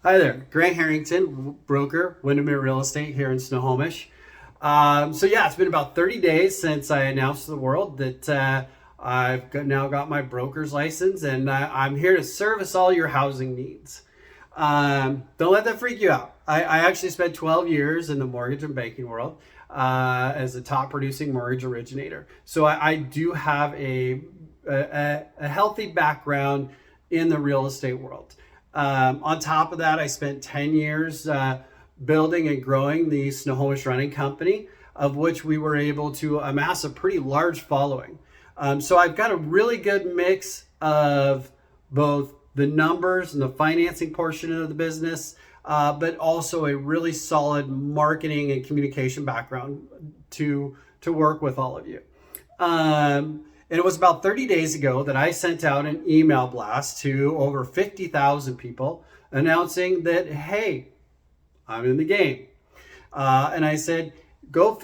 Hi there, Grant Harrington, broker, Windermere Real Estate here in Snohomish. It's been about 30 days since I announced to the world that now got my broker's license, and I'm here to service all your housing needs. Don't let that freak you out. I actually spent 12 years in the mortgage and banking world as a top producing mortgage originator. So I do have a healthy background in the real estate world. On top of that, I spent 10 years building and growing the Snohomish Running Company, of which we were able to amass a pretty large following. So I've got a really good mix of both the numbers and the financing portion of the business, but also a really solid marketing and communication background to work with all of you. And it was about 30 days ago that I sent out an email blast to over 50,000 people announcing that, hey, I'm in the game. And I said, go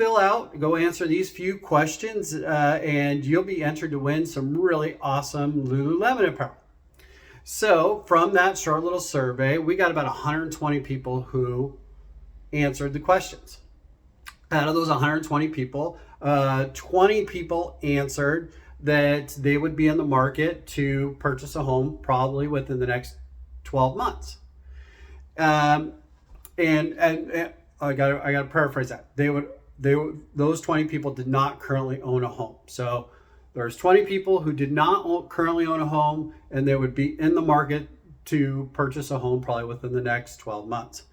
answer these few questions, and you'll be entered to win some really awesome Lululemon apparel. So from that short little survey, we got about 120 people who answered the questions. Out of those 120 people, 20 people answered that they would be in the market to purchase a home probably within the next 12 months. And I got to paraphrase that. Those 20 people did not currently own a home. So there's 20 people who did not currently own a home, and they would be in the market to purchase a home probably within the next 12 months.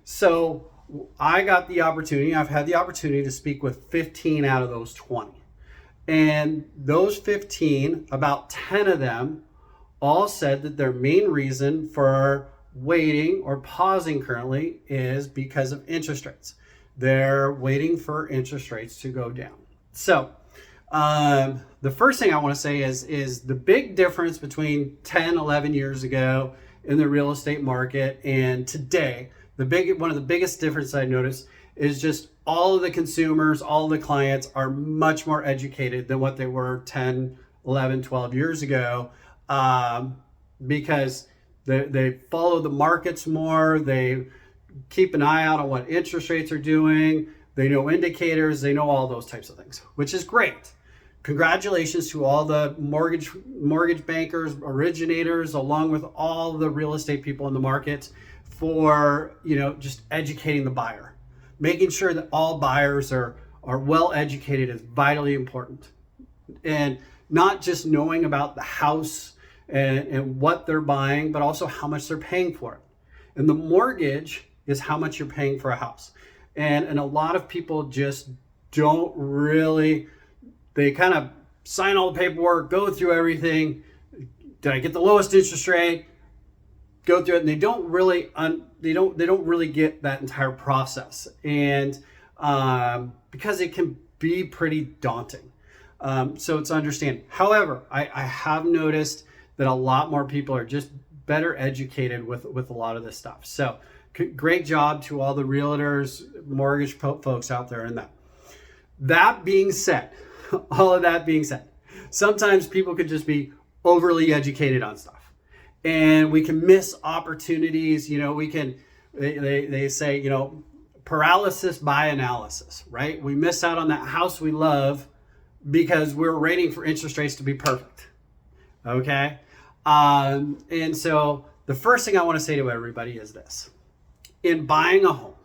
So I've had the opportunity to speak with 15 out of those 20. And those 15, about 10 of them all said that their main reason for waiting or pausing currently is because of interest rates. They're waiting for interest rates to go down. So the first thing I want to say is the big difference between 10, 11 years ago in the real estate market and today. One of the biggest differences I noticed is just all of the consumers, all of the clients are much more educated than what they were 10, 11, 12 years ago, because they follow the markets more. They keep an eye out on what interest rates are doing. They know indicators. They know all those types of things, which is great. Congratulations to all the mortgage bankers, originators, along with all the real estate people in the market for, just educating the buyer. Making sure that all buyers are well educated is vitally important. And not just knowing about the house and what they're buying, but also how much they're paying for it. And the mortgage is how much you're paying for a house. And a lot of people just don't really, they kind of sign all the paperwork, go through everything. Did I get the lowest interest rate? Go through it, and they don't really get that entire process, and because it can be pretty daunting. So it's understand. However, I have noticed that a lot more people are just better educated with a lot of this stuff. So great job to all the realtors, mortgage folks out there in that. That being said, all of that being said, sometimes people could just be overly educated on stuff. And we can miss opportunities. They say, paralysis by analysis, right? We miss out on that house we love because we're waiting for interest rates to be perfect. Okay. And so the first thing I want to say to everybody is this: in buying a home,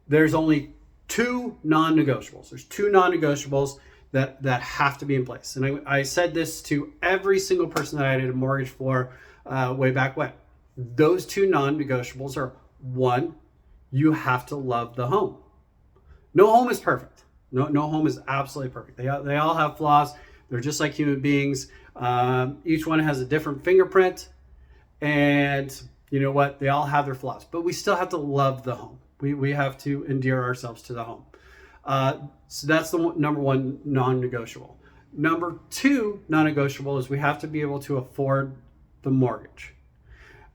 there's only two non-negotiables. There's two non-negotiables that have to be in place. And I said this to every single person that I did a mortgage for way back when. Those two non-negotiables are: one, you have to love the home. No home is perfect. No home is absolutely perfect. They all have flaws. They're just like human beings. Each one has a different fingerprint, and you know what? They all have their flaws, but we still have to love the home. We have to endear ourselves to the home. So that's the number one non-negotiable. Number two non-negotiable is we have to be able to afford the mortgage.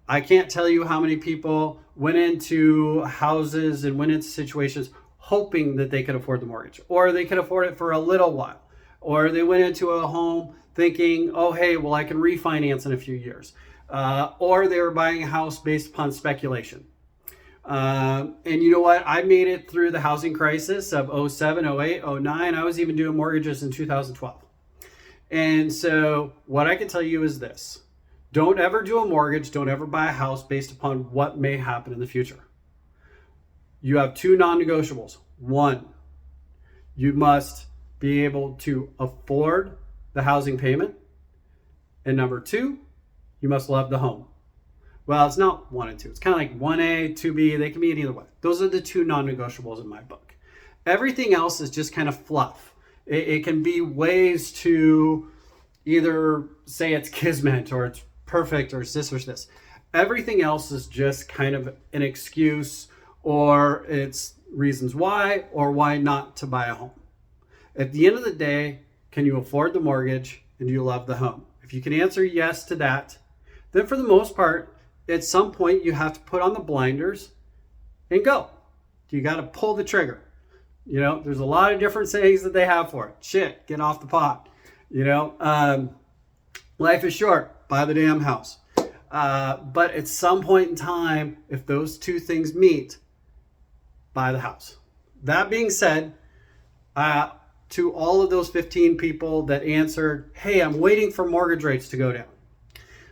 I can't tell you how many people went into houses and went into situations hoping that they could afford the mortgage, or they could afford it for a little while, or they went into a home thinking, oh, hey, well, I can refinance in a few years. or they were buying a house based upon speculation. And you know what? I made it through the housing crisis of 07, 08, 09. I was even doing mortgages in 2012. And so what I can tell you is this: don't ever do a mortgage, don't ever buy a house based upon what may happen in the future. You have two non-negotiables. One, you must be able to afford the housing payment. And number two, you must love the home. Well, it's not one and two. It's kind of like 1A, 2B. They can be in either way. Those are the two non-negotiables in my book. Everything else is just kind of fluff. It can be ways to either say it's kismet or it's perfect or it's this or this. Everything else is just kind of an excuse, or it's reasons why or why not to buy a home. At the end of the day, can you afford the mortgage and do you love the home? If you can answer yes to that, then for the most part, at some point you have to put on the blinders and go. You got to pull the trigger. You know, there's a lot of different sayings that they have for it. Shit, get off the pot. You know, life is short, buy the damn house. But at some point in time, if those two things meet, buy the house. That being said, to all of those 15 people that answered, hey, I'm waiting for mortgage rates to go down.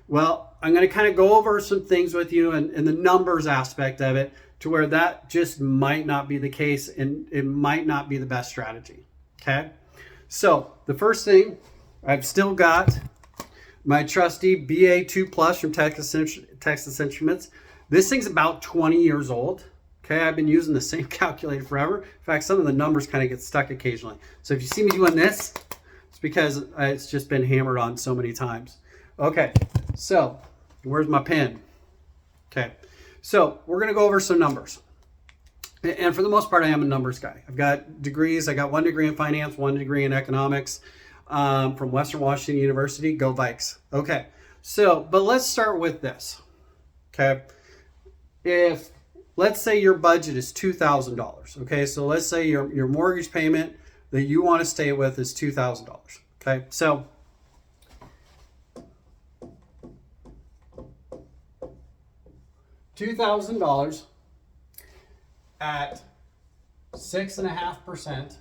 Well, I'm going to kind of go over some things with you and the numbers aspect of it, to where that just might not be the case and it might not be the best strategy. Okay. So the first thing, I've still got my trusty BA2 Plus from Texas Instruments. This thing's about 20 years old. Okay, I've been using the same calculator forever. In fact, some of the numbers kind of get stuck occasionally. So if you see me doing this, it's because it's just been hammered on so many times. Okay, so where's my pen? Okay, so we're going to go over some numbers. And for the most part, I am a numbers guy. I've got degrees. I got 1 degree in finance, 1 degree in economics from Western Washington University. Go Vikes. Okay, so, but let's start with this. Okay, if let's say your budget is $2,000. Okay, so let's say your mortgage payment that you want to stay with is $2,000. Okay, so $2,000 at 6.5%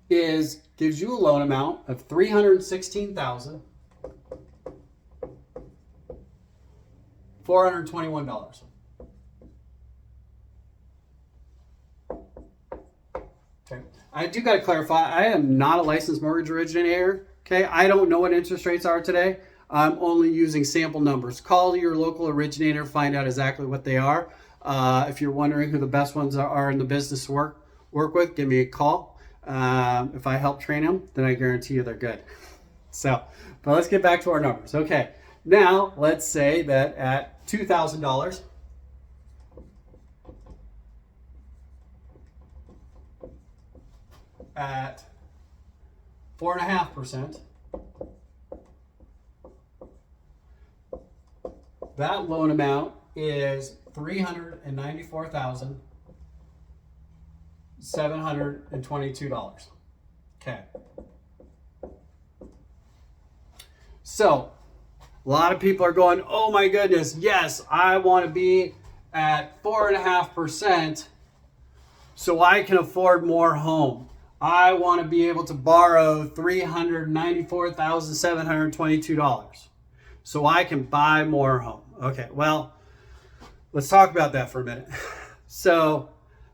gives you a loan amount of $316,421. Okay. I do got to clarify, I am not a licensed mortgage originator. Okay, I don't know what interest rates are today. I'm only using sample numbers. Call your local originator, find out exactly what they are. If you're wondering who the best ones are in the business to work with, give me a call. If I help train them, then I guarantee you they're good. So, but let's get back to our numbers. Okay, now let's say that at $2,000, at 4.5%, that loan amount is $394,722. Okay. So, a lot of people are going, oh my goodness, yes, I want to be at 4.5% so I can afford more home. I want to be able to borrow $394,722 so I can buy more home. Okay, well, let's talk about that for a minute. So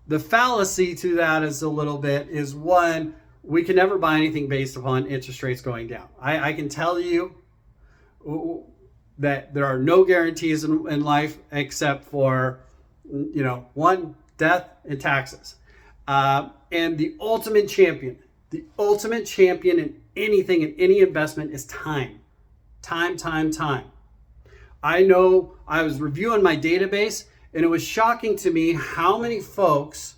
the fallacy to that is a little bit is, one, we can never buy anything based upon interest rates going down. I can tell you that there are no guarantees in life except for, one, death and taxes. And the ultimate champion in anything, in any investment, is time. Time. I know I was reviewing my database, and it was shocking to me how many folks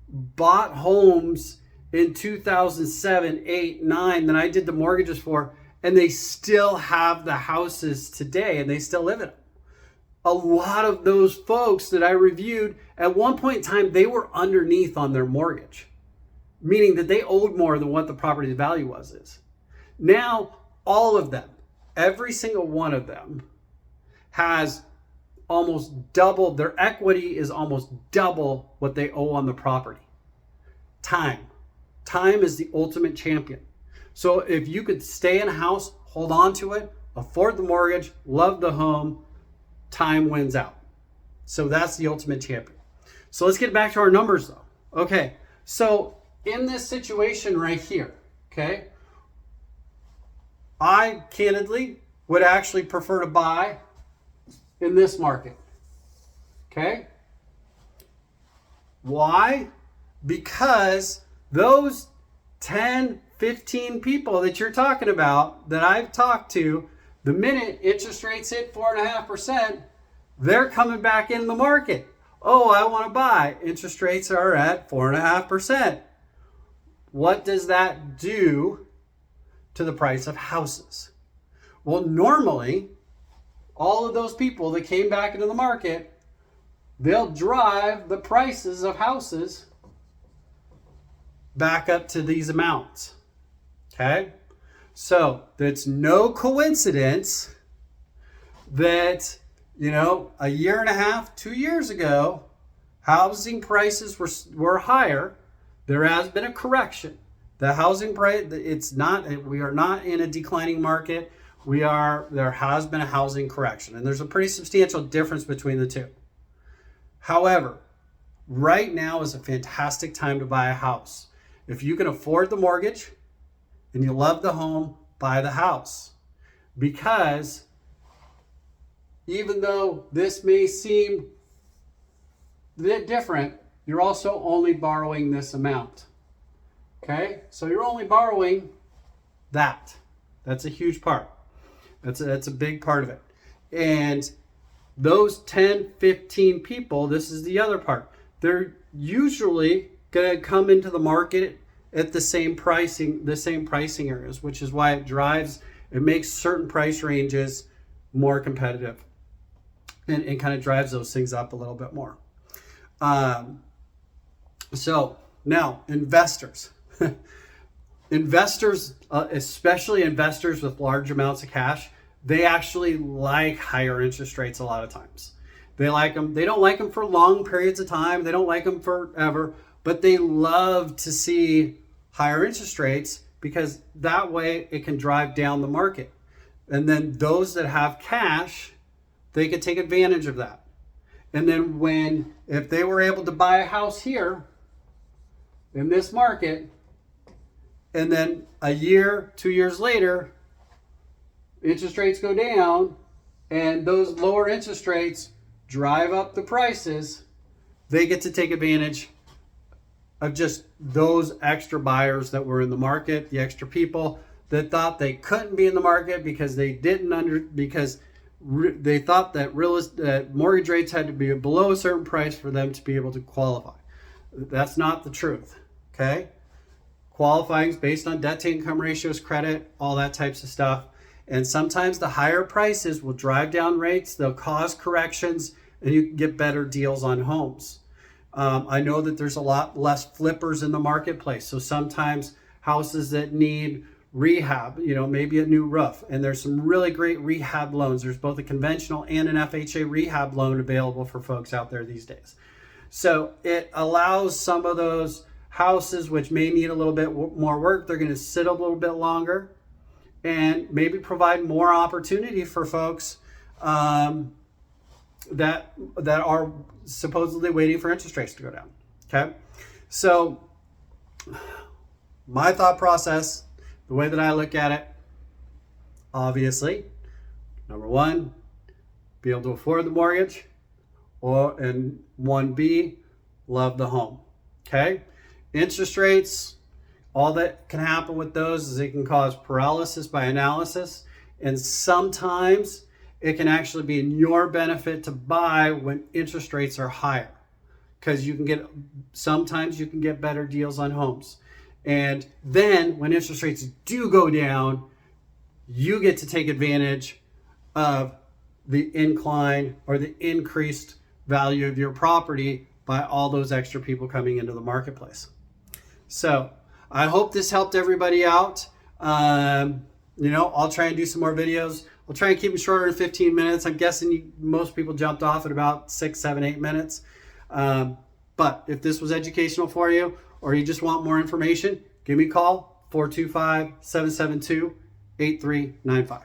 bought homes in 2007, 8, 9 that I did the mortgages for, and they still have the houses today and they still live in them. A lot of those folks that I reviewed, at one point in time, they were underneath on their mortgage, meaning that they owed more than what the property value is. Now, all of them, every single one of them has almost double, their equity is almost double what they owe on the property. Time is the ultimate champion. So if you could stay in a house, hold on to it, afford the mortgage, love the home, time wins out. So that's the ultimate champion. So let's get back to our numbers though. Okay, so in this situation right here, okay, I candidly would actually prefer to buy in this market. Okay? Why? Because those 10, 15 people that you're talking about, that I've talked to, the minute interest rates hit 4.5%, they're coming back in the market. Oh, I want to buy. Interest rates are at 4.5%. What does that do to the price of houses? Well, normally, all of those people that came back into the market, they'll drive the prices of houses back up to these amounts. Okay? So, it's no coincidence that, a year and a half, 2 years ago, housing prices were higher. There has been a correction. The housing price, we are not in a declining market. There has been a housing correction, and there's a pretty substantial difference between the two. However, right now is a fantastic time to buy a house. If you can afford the mortgage and you love the home, buy the house. Because even though this may seem a bit different, you're also only borrowing this amount. Okay? So you're only borrowing that. That's a huge part. That's a big part of it. And those 10, 15 people, this is the other part. They're usually going to come into the market at the same pricing areas, which is why it makes certain price ranges more competitive and kind of drives those things up a little bit more. So now investors. Investors, especially investors with large amounts of cash, they actually like higher interest rates a lot of times. They like them. They don't like them for long periods of time. They don't like them forever, but they love to see higher interest rates because that way it can drive down the market. And then those that have cash, they can take advantage of that. And then if they were able to buy a house here in this market, and then a year, 2 years later, interest rates go down, and those lower interest rates drive up the prices, they get to take advantage of just those extra buyers that were in the market, the extra people that thought they couldn't be in the market because they thought that mortgage rates had to be below a certain price for them to be able to qualify. That's not the truth, okay? Qualifying is based on debt to income ratios, credit, all that types of stuff. And sometimes the higher prices will drive down rates, they'll cause corrections, and you can get better deals on homes. I know that there's a lot less flippers in the marketplace. So sometimes houses that need rehab, maybe a new roof, and there's some really great rehab loans. There's both a conventional and an FHA rehab loan available for folks out there these days. So it allows some of those houses which may need a little bit more work, they're going to sit a little bit longer and maybe provide more opportunity for folks that are supposedly waiting for interest rates to go down. Okay, so my thought process, the way that I look at it, obviously, number one, be able to afford the mortgage, and 1B, love the home. Okay, interest rates, all that can happen with those is it can cause paralysis by analysis, and sometimes it can actually be in your benefit to buy when interest rates are higher, because sometimes you can get better deals on homes. And then when interest rates do go down, you get to take advantage of the incline or the increased value of your property by all those extra people coming into the marketplace. So I hope this helped everybody out. you know, I'll try and do some more videos. We'll try and keep them shorter than 15 minutes. I'm guessing most people jumped off at about 6, 7, 8 minutes. But if this was educational for you, or you just want more information, give me a call, 425-772-8395.